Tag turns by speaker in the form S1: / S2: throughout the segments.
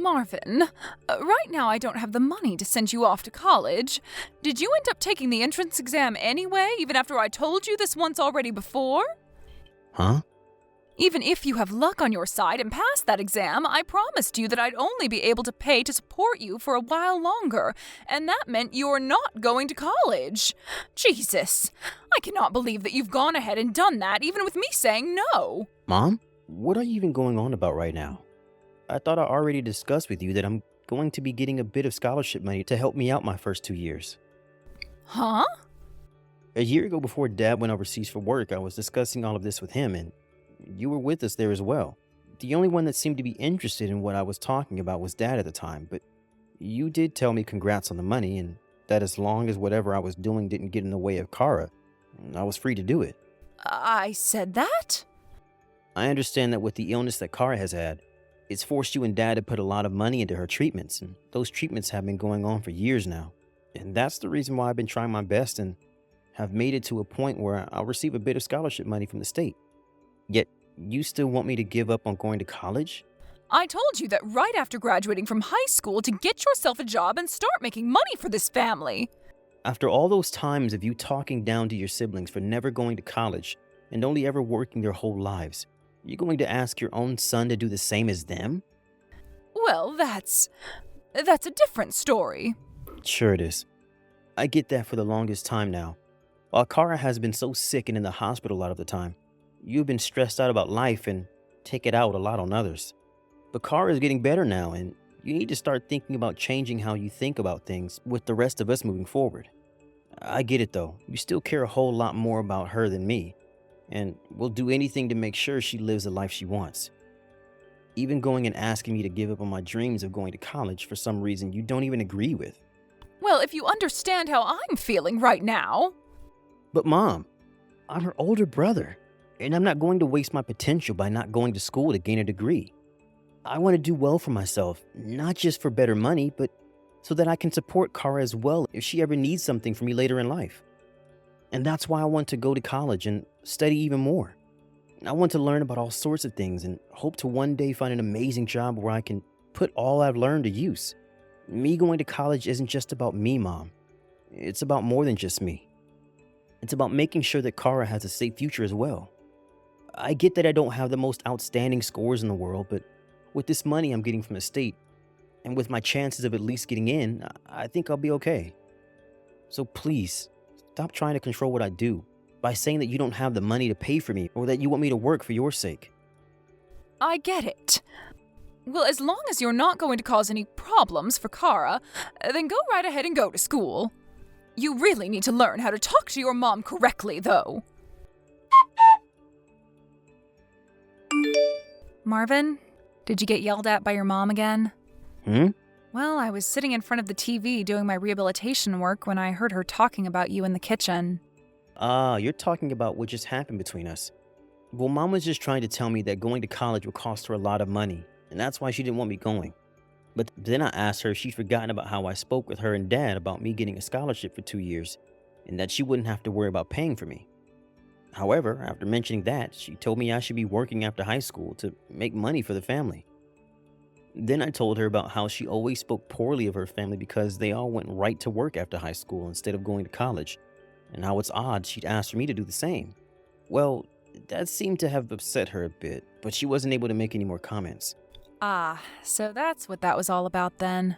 S1: Marvin, right now I don't have the money to send you off to college. Did you end up taking the entrance exam anyway, even after I told you this once already before?
S2: Huh?
S1: Even if you have luck on your side and pass that exam, I promised you that I'd only be able to pay to support you for a while longer, and that meant you're not going to college. Jesus, I cannot believe that you've gone ahead and done that, even with me saying no.
S2: Mom? What are you even going on about right now? I thought I already discussed with you that I'm going to be getting a bit of scholarship money to help me out my first 2 years.
S1: Huh?
S2: A year ago, before Dad went overseas for work, I was discussing all of this with him, and you were with us there as well. The only one that seemed to be interested in what I was talking about was Dad at the time, but you did tell me congrats on the money, and that as long as whatever I was doing didn't get in the way of Kara, I was free to do it.
S1: I said that?
S2: I understand that with the illness that Kara has had, it's forced you and Dad to put a lot of money into her treatments, and those treatments have been going on for years now. And that's the reason why I've been trying my best and have made it to a point where I'll receive a bit of scholarship money from the state. Yet, you still want me to give up on going to college?
S1: I told you that right after graduating from high school to get yourself a job and start making money for this family.
S2: After all those times of you talking down to your siblings for never going to college and only ever working their whole lives, you're going to ask your own son to do the same as them?
S1: Well, that's a different story.
S2: Sure it is. I get that for the longest time now. While Kara has been so sick and in the hospital a lot of the time, you've been stressed out about life and take it out a lot on others. But Kara is getting better now, and you need to start thinking about changing how you think about things with the rest of us moving forward. I get it though. You still care a whole lot more about her than me, and will do anything to make sure she lives the life she wants. Even going and asking me to give up on my dreams of going to college for some reason you don't even agree with.
S1: Well, if you understand how I'm feeling right now.
S2: But Mom, I'm her older brother, and I'm not going to waste my potential by not going to school to gain a degree. I want to do well for myself, not just for better money, but so that I can support Kara as well if she ever needs something from me later in life. And that's why I want to go to college and study even more. I want to learn about all sorts of things and hope to one day find an amazing job where I can put all I've learned to use. Me going to college isn't just about me, Mom. It's about more than just me. It's about making sure that Kara has a safe future as well. I get that I don't have the most outstanding scores in the world, but with this money I'm getting from the state, and with my chances of at least getting in, I think I'll be okay. So please, stop trying to control what I do by saying that you don't have the money to pay for me or that you want me to work for your sake.
S1: I get it. Well, as long as you're not going to cause any problems for Kara, then go right ahead and go to school. You really need to learn how to talk to your mom correctly, though. Marvin, did you get yelled at by your mom again? Well, I was sitting in front of the TV doing my rehabilitation work when I heard her talking about you in the kitchen.
S2: You're talking about what just happened between us. Well, Mom was just trying to tell me that going to college would cost her a lot of money, and that's why she didn't want me going. But then I asked her if she'd forgotten about how I spoke with her and Dad about me getting a scholarship for 2 years, and that she wouldn't have to worry about paying for me. However, after mentioning that, she told me I should be working after high school to make money for the family. Then I told her about how she always spoke poorly of her family because they all went right to work after high school instead of going to college, and how it's odd she'd asked for me to do the same. Well, that seemed to have upset her a bit, but she wasn't able to make any more comments.
S1: Ah, so that's what that was all about then.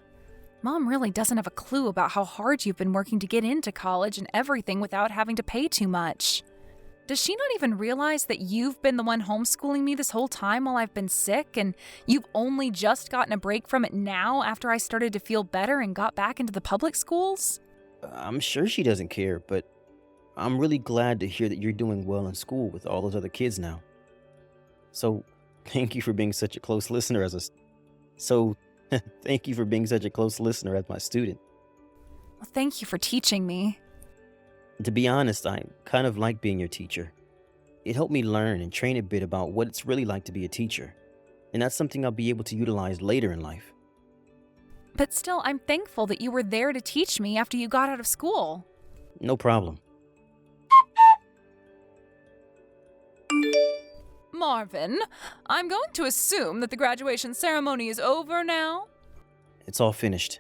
S1: Mom really doesn't have a clue about how hard you've been working to get into college and everything without having to pay too much. Does she not even realize that you've been the one homeschooling me this whole time while I've been sick, and you've only just gotten a break from it now after I started to feel better and got back into the public schools?
S2: I'm sure she doesn't care, but I'm really glad to hear that you're doing well in school with all those other kids now. So, thank you for being such a close listener as thank you for being such a close listener as my student.
S1: Well, thank you for teaching me.
S2: To be honest, I kind of like being your teacher. It helped me learn and train a bit about what it's really like to be a teacher, and that's something I'll be able to utilize later in life.
S1: But still, I'm thankful that you were there to teach me after you got out of school.
S2: No problem.
S1: Marvin, I'm going to assume that the graduation ceremony is over now.
S2: It's all finished.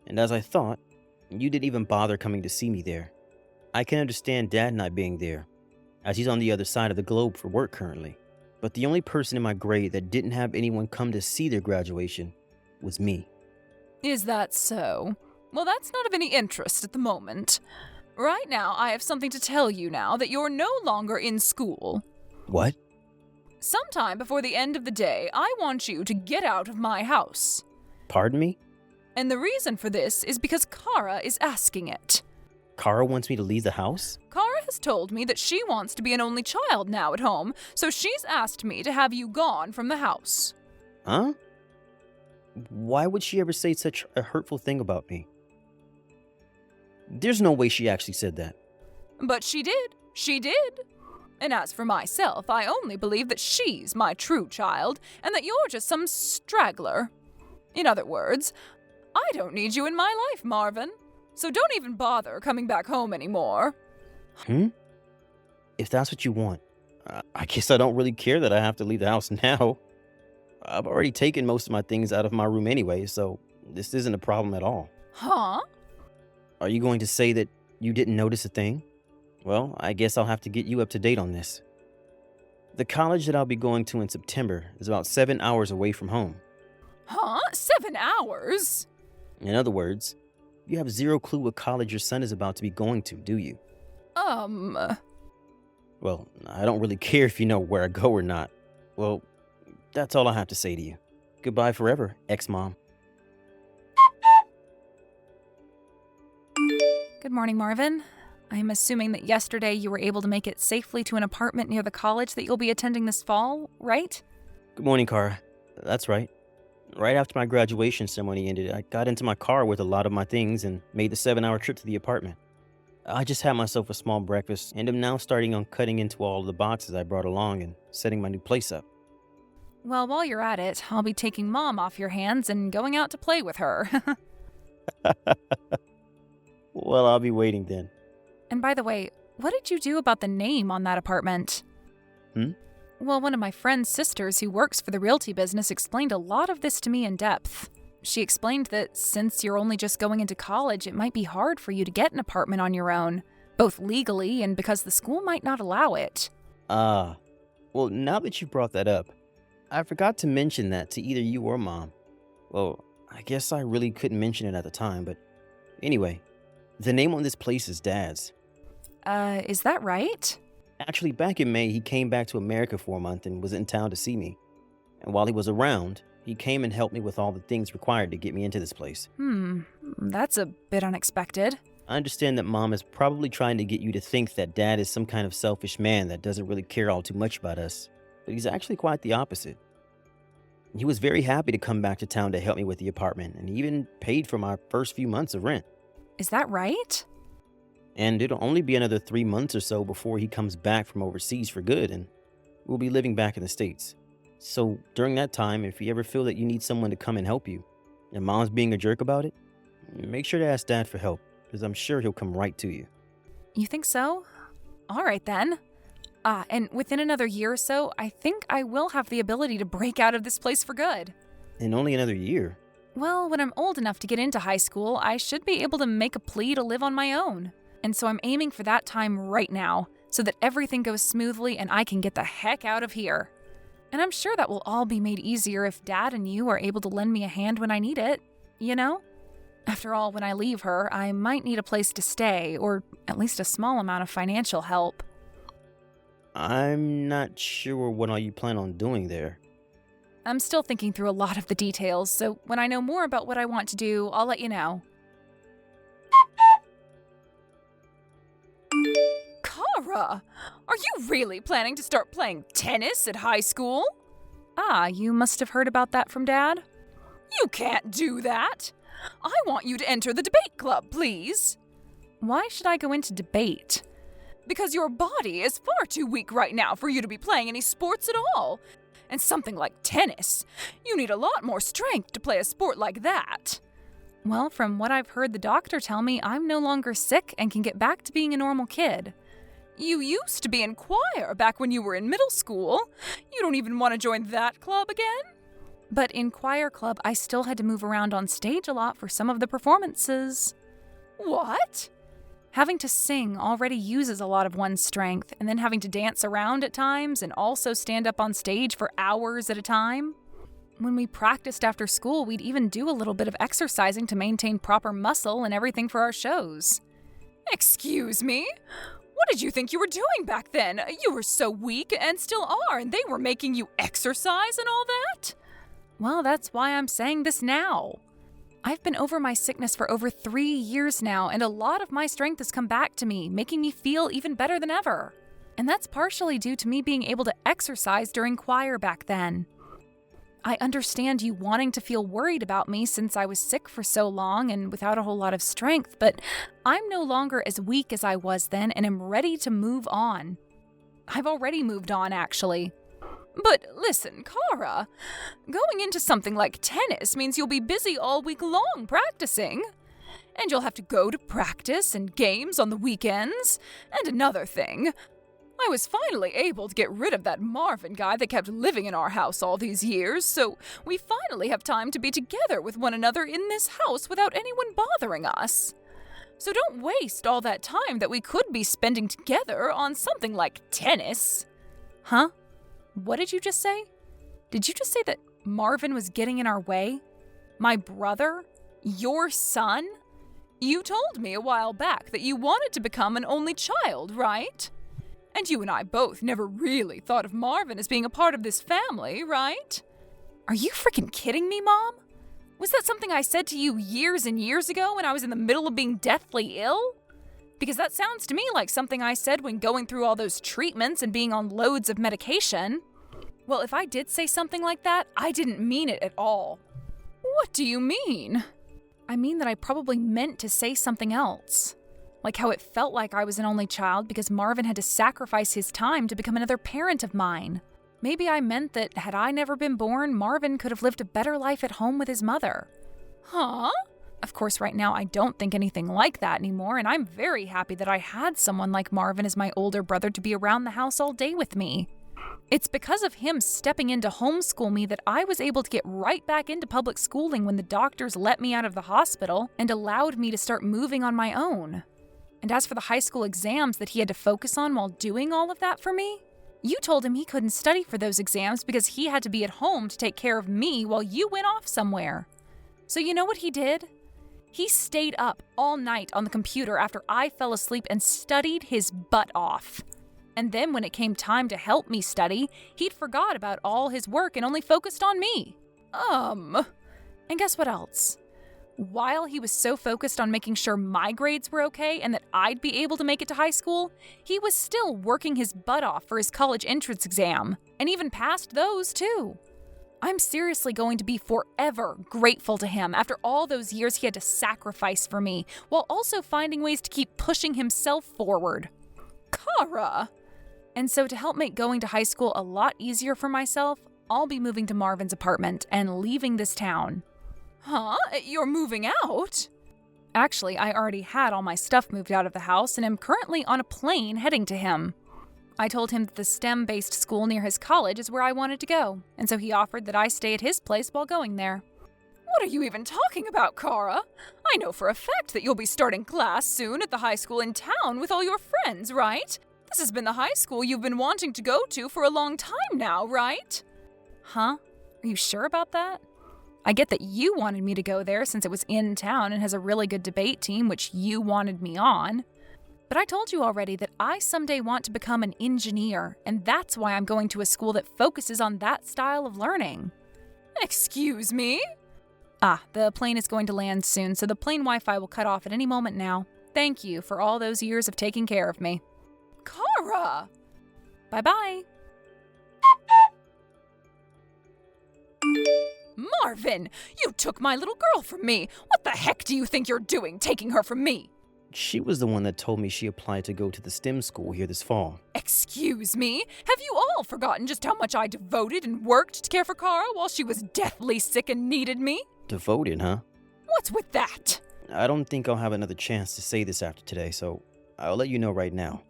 S2: And as I thought, you didn't even bother coming to see me there. I can understand Dad not being there, as he's on the other side of the globe for work currently. But the only person in my grade that didn't have anyone come to see their graduation was me.
S1: Is that so? Well, that's not of any interest at the moment. Right now, I have something to tell you now that you're no longer in school.
S2: What?
S1: Sometime before the end of the day, I want you to get out of my house.
S2: Pardon me?
S1: And the reason for this is because Kara is asking it.
S2: Kara wants me to leave the house?
S1: Kara has told me that she wants to be an only child now at home, so she's asked me to have you gone from the house.
S2: Huh? Why would she ever say such a hurtful thing about me? There's no way she actually said that.
S1: But she did. She did. And as for myself, I only believe that she's my true child, and that you're just some straggler. In other words, I don't need you in my life, Marvin. So don't even bother coming back home anymore.
S2: If that's what you want, I guess I don't really care that I have to leave the house now. I've already taken most of my things out of my room anyway, so this isn't a problem at all.
S1: Huh?
S2: Are you going to say that you didn't notice a thing? Well, I guess I'll have to get you up to date on this. The college that I'll be going to in September is about 7 hours away from home.
S1: Huh? 7 hours?
S2: In other words, you have zero clue what college your son is about to be going to, do you? Well, I don't really care if you know where I go or not. Well, that's all I have to say to you. Goodbye forever, ex-mom.
S1: Good morning, Marvin. I'm assuming that yesterday you were able to make it safely to an apartment near the college that you'll be attending this fall, right?
S2: Good morning, Kara. That's right. Right after my graduation ceremony ended, I got into my car with a lot of my things and made the 7-hour trip to the apartment. I just had myself a small breakfast and am now starting on cutting into all of the boxes I brought along and setting my new place up.
S1: Well, while you're at it, I'll be taking Mom off your hands and going out to play with her.
S2: Well, I'll be waiting then.
S1: And by the way, what did you do about the name on that apartment? Well, one of my friend's sisters who works for the realty business explained a lot of this to me in depth. She explained that since you're only just going into college, it might be hard for you to get an apartment on your own, both legally and because the school might not allow it.
S2: Well, now that you brought that up, I forgot to mention that to either you or Mom. Well, I guess I really couldn't mention it at the time, but anyway, the name on this place is Dad's.
S1: Is that right?
S2: Actually, back in May, he came back to America for a month and was in town to see me. And while he was around, he came and helped me with all the things required to get me into this place.
S1: That's a bit unexpected.
S2: I understand that Mom is probably trying to get you to think that Dad is some kind of selfish man that doesn't really care all too much about us, but he's actually quite the opposite. He was very happy to come back to town to help me with the apartment, and he even paid for my first few months of rent.
S1: Is that right?
S2: And it'll only be another 3 months or so before he comes back from overseas for good, and we'll be living back in the States. So during that time, if you ever feel that you need someone to come and help you, and Mom's being a jerk about it, make sure to ask Dad for help, because I'm sure he'll come right to you.
S1: You think so? All right then. And within another year or so, I think I will have the ability to break out of this place for good.
S2: In only another year?
S1: Well, when I'm old enough to get into high school, I should be able to make a plea to live on my own. And so I'm aiming for that time right now, so that everything goes smoothly and I can get the heck out of here. And I'm sure that will all be made easier if Dad and you are able to lend me a hand when I need it, you know? After all, when I leave her, I might need a place to stay, or at least a small amount of financial help.
S2: I'm not sure what all you plan on doing there.
S1: I'm still thinking through a lot of the details, so when I know more about what I want to do, I'll let you know. Kara, are you really planning to start playing tennis at high school? You must have heard about that from Dad. You can't do that. I want you to enter the debate club, please. Why should I go into debate? Because your body is far too weak right now for you to be playing any sports at all. And something like tennis, you need a lot more strength to play a sport like that. Well, from what I've heard the doctor tell me, I'm no longer sick and can get back to being a normal kid. You used to be in choir back when you were in middle school. You don't even want to join that club again? But in choir club, I still had to move around on stage a lot for some of the performances. What? Having to sing already uses a lot of one's strength, and then having to dance around at times and also stand up on stage for hours at a time. When we practiced after school, we'd even do a little bit of exercising to maintain proper muscle and everything for our shows. Excuse me? What did you think you were doing back then? You were so weak and still are, and they were making you exercise and all that? Well, that's why I'm saying this now. I've been over my sickness for over 3 years now, and a lot of my strength has come back to me, making me feel even better than ever. And that's partially due to me being able to exercise during choir back then. I understand you wanting to feel worried about me since I was sick for so long and without a whole lot of strength, but I'm no longer as weak as I was then and am ready to move on. I've already moved on, actually. But listen, Kara, going into something like tennis means you'll be busy all week long practicing. And you'll have to go to practice and games on the weekends. And another thing, I was finally able to get rid of that Marvin guy that kept living in our house all these years, so we finally have time to be together with one another in this house without anyone bothering us. So don't waste all that time that we could be spending together on something like tennis. Huh? What did you just say? Did you just say that Marvin was getting in our way? My brother? Your son? You told me a while back that you wanted to become an only child, right? And you and I both never really thought of Marvin as being a part of this family, right? Are you freaking kidding me, Mom? Was that something I said to you years and years ago when I was in the middle of being deathly ill? Because that sounds to me like something I said when going through all those treatments and being on loads of medication. Well, if I did say something like that, I didn't mean it at all. What do you mean? I mean that I probably meant to say something else. Like how it felt like I was an only child because Marvin had to sacrifice his time to become another parent of mine. Maybe I meant that had I never been born, Marvin could have lived a better life at home with his mother. Huh? Of course, right now I don't think anything like that anymore, and I'm very happy that I had someone like Marvin as my older brother to be around the house all day with me. It's because of him stepping in to homeschool me that I was able to get right back into public schooling when the doctors let me out of the hospital and allowed me to start moving on my own. And as for the high school exams that he had to focus on while doing all of that for me, you told him he couldn't study for those exams because he had to be at home to take care of me while you went off somewhere. So you know what he did? He stayed up all night on the computer after I fell asleep and studied his butt off. And then when it came time to help me study, he'd forgot about all his work and only focused on me. And guess what else? While he was so focused on making sure my grades were okay and that I'd be able to make it to high school, he was still working his butt off for his college entrance exam, and even passed those too. I'm seriously going to be forever grateful to him after all those years he had to sacrifice for me, while also finding ways to keep pushing himself forward. Kara! And so to help make going to high school a lot easier for myself, I'll be moving to Marvin's apartment and leaving this town. Huh? You're moving out? Actually, I already had all my stuff moved out of the house and am currently on a plane heading to him. I told him that the STEM-based school near his college is where I wanted to go, and so he offered that I stay at his place while going there. What are you even talking about, Kara? I know for a fact that you'll be starting class soon at the high school in town with all your friends, right? This has been the high school you've been wanting to go to for a long time now, right? Huh? Are you sure about that? I get that you wanted me to go there since it was in town and has a really good debate team, which you wanted me on. But I told you already that I someday want to become an engineer, and that's why I'm going to a school that focuses on that style of learning. Excuse me? The plane is going to land soon, so the plane Wi-Fi will cut off at any moment now. Thank you for all those years of taking care of me. Kara! Bye-bye. Marvin, you took my little girl from me. What the heck do you think you're doing, taking her from me?
S2: She was the one that told me she applied to go to the STEM school here this fall.
S1: Excuse me? Have you all forgotten just how much I devoted and worked to care for Kara while she was deathly sick and needed me?
S2: Devoted, huh?
S1: What's with that?
S2: I don't think I'll have another chance to say this after today, so I'll let you know right now.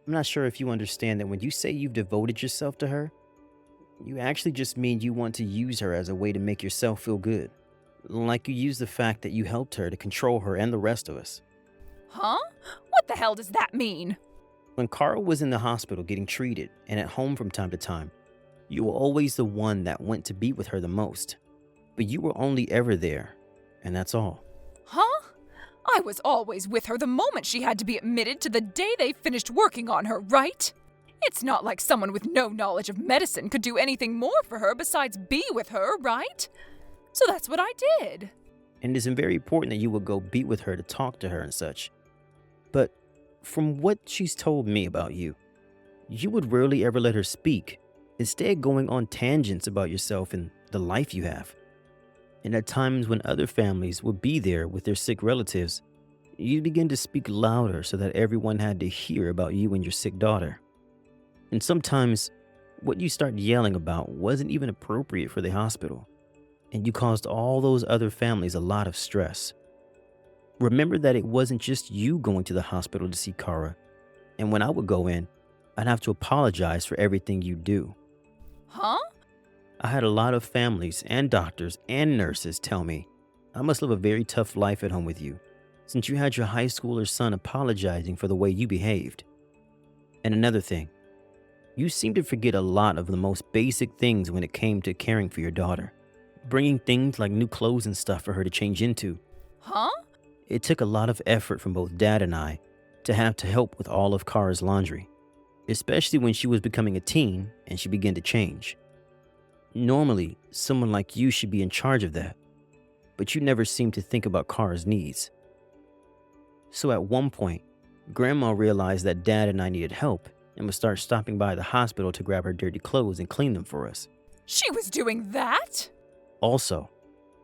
S2: I'm not sure if you understand that when you say you've devoted yourself to her, You actually just mean you want to use her as a way to make yourself feel good. Like you use the fact that you helped her to control her and the rest of us.
S1: Huh? What the hell does that mean?
S2: When Carl was in the hospital getting treated and at home from time to time, you were always the one that went to be with her the most. But you were only ever there, and that's all.
S1: Huh? I was always with her the moment she had to be admitted to the day they finished working on her, right? It's not like someone with no knowledge of medicine could do anything more for her besides be with her, right? So that's what I did.
S2: And it's very important that you would go be with her to talk to her and such. But from what she's told me about you, you would rarely ever let her speak, instead going on tangents about yourself and the life you have. And at times when other families would be there with their sick relatives, you'd begin to speak louder so that everyone had to hear about you and your sick daughter. And sometimes what you start yelling about wasn't even appropriate for the hospital, and you caused all those other families a lot of stress. Remember that it wasn't just you going to the hospital to see Kara, and when I would go in, I'd have to apologize for everything you do.
S1: Huh?
S2: I had a lot of families and doctors and nurses tell me I must live a very tough life at home with you, since you had your high schooler son apologizing for the way you behaved. And another thing, you seem to forget a lot of the most basic things when it came to caring for your daughter. Bringing things like new clothes and stuff for her to change into.
S1: Huh?
S2: It took a lot of effort from both Dad and I to have to help with all of Kara's laundry, especially when she was becoming a teen and she began to change. Normally, someone like you should be in charge of that, but you never seemed to think about Kara's needs. So at one point, Grandma realized that Dad and I needed help and would start stopping by the hospital to grab her dirty clothes and clean them for us.
S1: She was doing that?
S2: Also,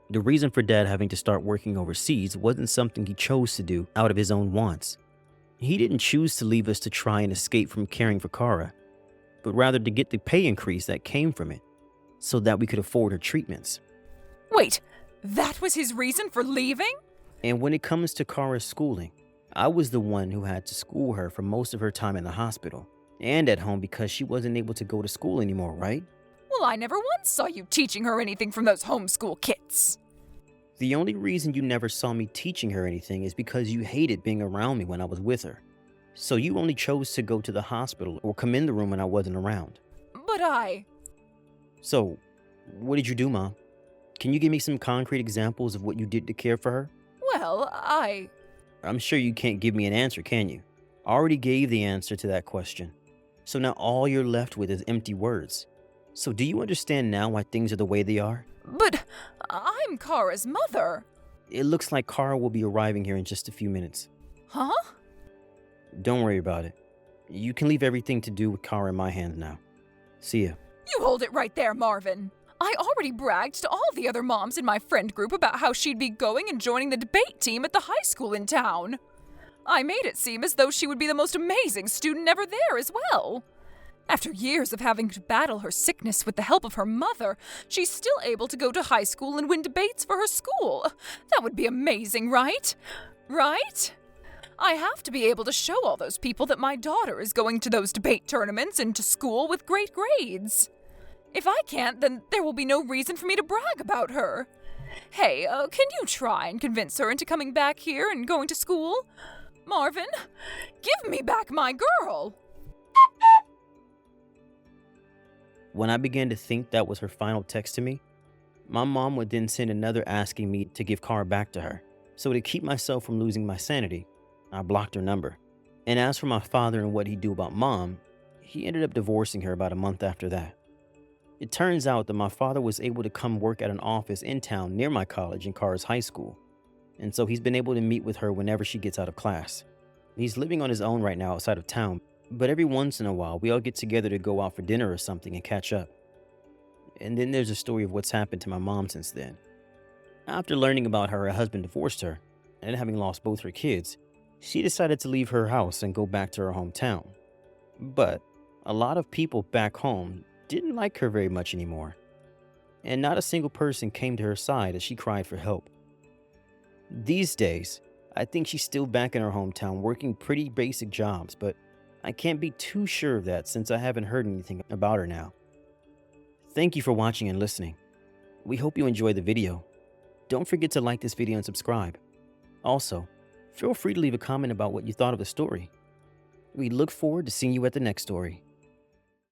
S2: the reason for Dad having to start working overseas wasn't something he chose to do out of his own wants. He didn't choose to leave us to try and escape from caring for Kara, but rather to get the pay increase that came from it, so that we could afford her treatments.
S1: Wait, that was his reason for leaving?
S2: And when it comes to Kara's schooling, I was the one who had to school her for most of her time in the hospital and at home because she wasn't able to go to school anymore, right?
S1: Well, I never once saw you teaching her anything from those homeschool kits.
S2: The only reason you never saw me teaching her anything is because you hated being around me when I was with her. So you only chose to go to the hospital or come in the room when I wasn't around.
S1: But
S2: So, what did you do, Mom? Can you give me some concrete examples of what you did to care for her?
S1: Well,
S2: I'm sure you can't give me an answer, can you? I already gave the answer to that question. So now all you're left with is empty words. So do you understand now why things are the way they are?
S1: But I'm Kara's mother.
S2: It looks like Kara will be arriving here in just a few minutes.
S1: Huh?
S2: Don't worry about it. You can leave everything to do with Kara in my hands now. See ya.
S1: You hold it right there, Marvin. I already bragged to all the other moms in my friend group about how she'd be going and joining the debate team at the high school in town. I made it seem as though she would be the most amazing student ever there as well. After years of having to battle her sickness with the help of her mother, she's still able to go to high school and win debates for her school. That would be amazing, right? Right? I have to be able to show all those people that my daughter is going to those debate tournaments and to school with great grades. If I can't, then there will be no reason for me to brag about her. Hey, can you try and convince her into coming back here and going to school? Marvin, give me back my girl!
S2: When I began to think that was her final text to me, my mom would then send another asking me to give Kara back to her. So to keep myself from losing my sanity, I blocked her number. And as for my father and what he'd do about Mom, he ended up divorcing her about a month after that. It turns out that my father was able to come work at an office in town near my college and Kara's high school. And so he's been able to meet with her whenever she gets out of class. He's living on his own right now outside of town, but every once in a while we all get together to go out for dinner or something and catch up. And then there's a story of what's happened to my mom since then. After learning about her husband divorced her, and having lost both her kids, she decided to leave her house and go back to her hometown. But a lot of people back home didn't like her very much anymore, and not a single person came to her side as she cried for help. These days, I think she's still back in her hometown working pretty basic jobs, but I can't be too sure of that since I haven't heard anything about her now. Thank you for watching and listening. We hope you enjoyed the video. Don't forget to like this video and subscribe. Also, feel free to leave a comment about what you thought of the story. We look forward to seeing you at the next story.